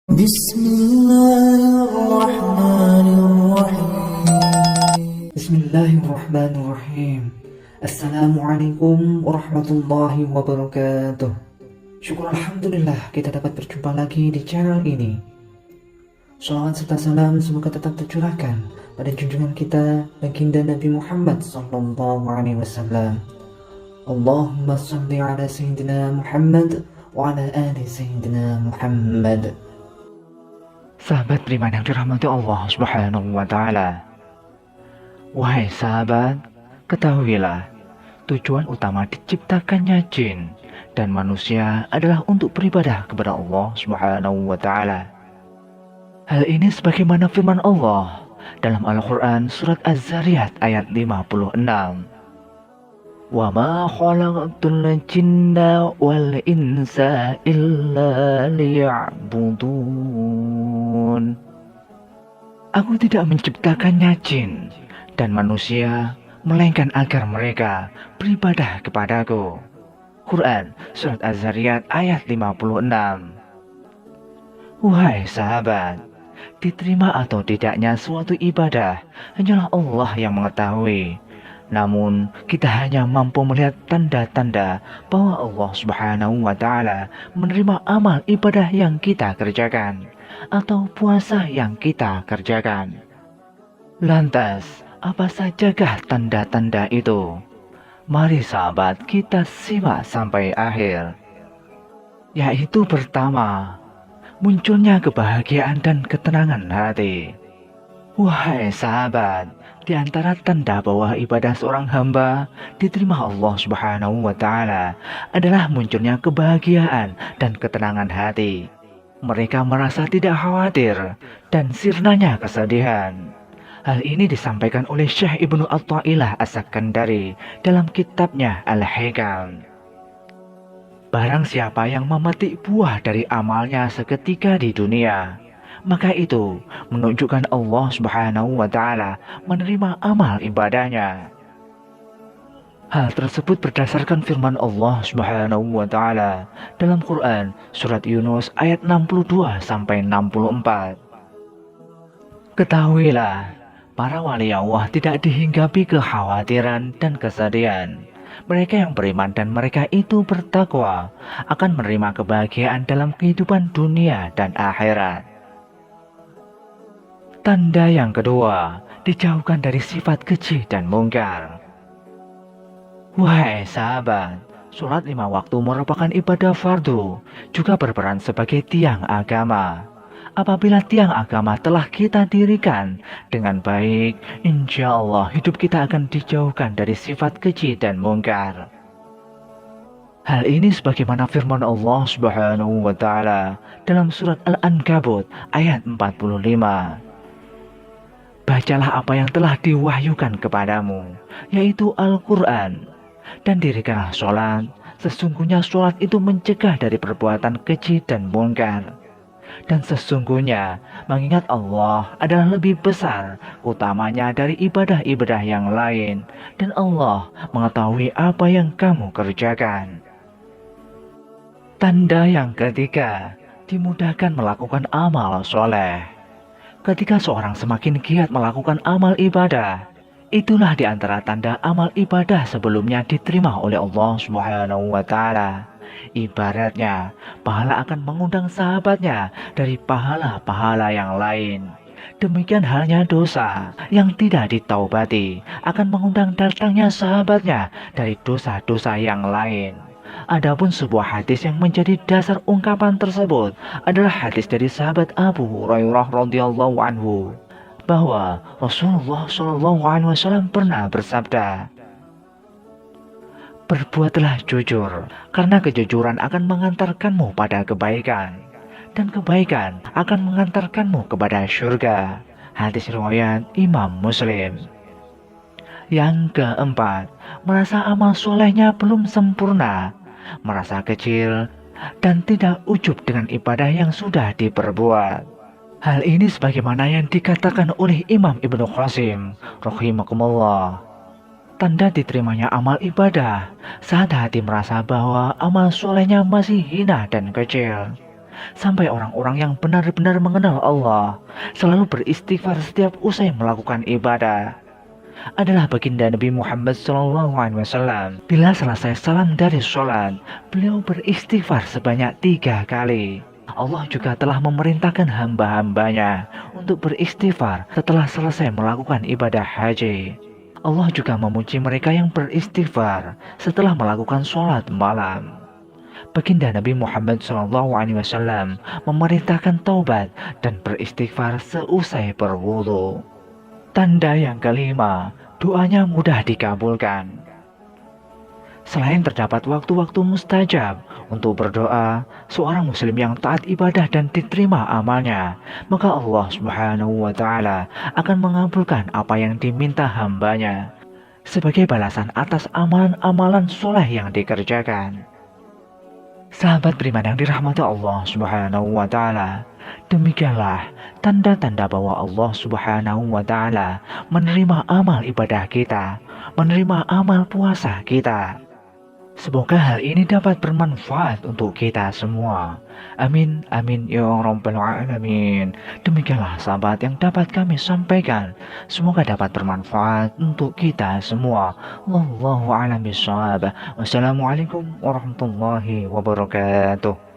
بسم الله الرحمن الرحيم. بسم الله الرحمن الرحيم. Assalamualaikum warahmatullahi wabarakatuh. Syukur Alhamdulillah kita dapat berjumpa lagi di channel ini. Salawat serta salam semoga tetap tercurahkan pada junjungan kita baginda Nabi Muhammad sallallahu alaihi wasallam. Allahumma salli ala sayyidina Muhammad wa ala ali sayyidina Muhammad. Sahabat beriman yang dirahmati Allah Subhanahu wa taala. Wahai sahabat, ketahuilah tujuan utama diciptakannya jin dan manusia adalah untuk beribadah kepada Allah Subhanahu wa taala. Hal ini sebagaimana firman Allah dalam Al-Qur'an surat Az-Zariyat ayat 56. Wa ma khalaqtul jinna wal insa illa liya'budun. Aku tidak menciptakannya jin dan manusia melainkan agar mereka beribadah kepadaku. Quran surat Az-Zariyat ayat 56. Wahai sahabat, diterima atau tidaknya suatu ibadah hanyalah Allah yang mengetahui. Namun kita hanya mampu melihat tanda-tanda bahwa Allah Subhanahu wa taala menerima amal ibadah yang kita kerjakan atau puasa yang kita kerjakan. Lantas, apa sajakah tanda-tanda itu? Mari sahabat kita simak sampai akhir. Yaitu pertama, munculnya kebahagiaan dan ketenangan hati. Wahai sahabat, di antara tanda bahwa ibadah seorang hamba diterima Allah Subhanahu wa taala adalah munculnya kebahagiaan dan ketenangan hati. Mereka merasa tidak khawatir dan sirnanya kesedihan. Hal ini disampaikan oleh Syekh Ibnu Athaillah As-Sakandari dalam kitabnya Al-Hikam. Barang siapa yang memetik buah dari amalnya seketika di dunia, maka itu menunjukkan Allah Subhanahu wa taala menerima amal ibadahnya. Hal tersebut berdasarkan firman Allah Subhanahu wa taala dalam Quran surat Yunus ayat 62 sampai 64. Ketahuilah, para wali Allah tidak dihinggapi kekhawatiran dan kesedihan. Mereka yang beriman dan mereka itu bertakwa akan menerima kebahagiaan dalam kehidupan dunia dan akhirat. Tanda yang kedua, dijauhkan dari sifat keji dan mungkar. Wahai sahabat, sholat 5 waktu merupakan ibadah fardu, juga berperan sebagai tiang agama. Apabila tiang agama telah kita dirikan dengan baik, insya Allah hidup kita akan dijauhkan dari sifat keji dan mungkar. Hal ini sebagaimana firman Allah Subhanahu wa taala dalam surat Al-Ankabut ayat 45. Bacalah apa yang telah diwahyukan kepadamu, yaitu Al-Quran, dan dirikanlah sholat. Sesungguhnya sholat itu mencegah dari perbuatan keji dan mungkar. Dan sesungguhnya mengingat Allah adalah lebih besar utamanya dari ibadah-ibadah yang lain, dan Allah mengetahui apa yang kamu kerjakan. Tanda yang ketiga, dimudahkan melakukan amal soleh. Ketika seorang semakin giat melakukan amal ibadah, itulah di antara tanda amal ibadah sebelumnya diterima oleh Allah Subhanahu wa taala. Ibaratnya, pahala akan mengundang sahabatnya dari pahala-pahala yang lain. Demikian halnya dosa yang tidak ditaubati akan mengundang datangnya sahabatnya dari dosa-dosa yang lain. Adapun sebuah hadis yang menjadi dasar ungkapan tersebut adalah hadis dari sahabat Abu Hurairah radhiyallahu anhu bahwa Rasulullah Shallallahu alaihi wasallam pernah bersabda, "Berbuatlah jujur, karena kejujuran akan mengantarkanmu pada kebaikan, dan kebaikan akan mengantarkanmu kepada surga." Hadis riwayat Imam Muslim. Yang keempat, merasa amal solehnya belum sempurna, merasa kecil, dan tidak ujub dengan ibadah yang sudah diperbuat. Hal ini sebagaimana yang dikatakan oleh Imam Ibnu Qasim rahimakumullah. Tanda diterimanya amal ibadah saat hati merasa bahwa amal solehnya masih hina dan kecil. sampai orang-orang yang benar-benar mengenal Allah selalu beristighfar setiap usai melakukan ibadah adalah baginda Nabi Muhammad SAW. Bila selesai salam dari sholat, beliau beristighfar sebanyak 3 kali. Allah juga telah memerintahkan hamba-hambanya untuk beristighfar setelah selesai melakukan ibadah haji. Allah juga memuji mereka yang beristighfar setelah melakukan sholat malam. Baginda Nabi Muhammad SAW memerintahkan taubat dan beristighfar seusai berwudu. Tanda yang kelima, doanya mudah dikabulkan. Selain terdapat waktu-waktu mustajab untuk berdoa, seorang muslim yang taat ibadah dan diterima amalnya, maka Allah Subhanahu wa Ta'ala akan mengabulkan apa yang diminta hambanya sebagai balasan atas amalan-amalan soleh yang dikerjakan. Sahabat beriman yang dirahmati Allah Subhanahu wa Ta'ala, demikianlah tanda-tanda bahwa Allah Subhanahu wa Ta'ala menerima amal ibadah kita, menerima amal puasa kita. Semoga hal ini dapat bermanfaat untuk kita semua. Amin, amin, ya Rabbal Alamin. Demikianlah sahabat yang dapat kami sampaikan. Semoga dapat bermanfaat untuk kita semua. Wallahu a'lam bishawab. Wassalamualaikum warahmatullahi wabarakatuh.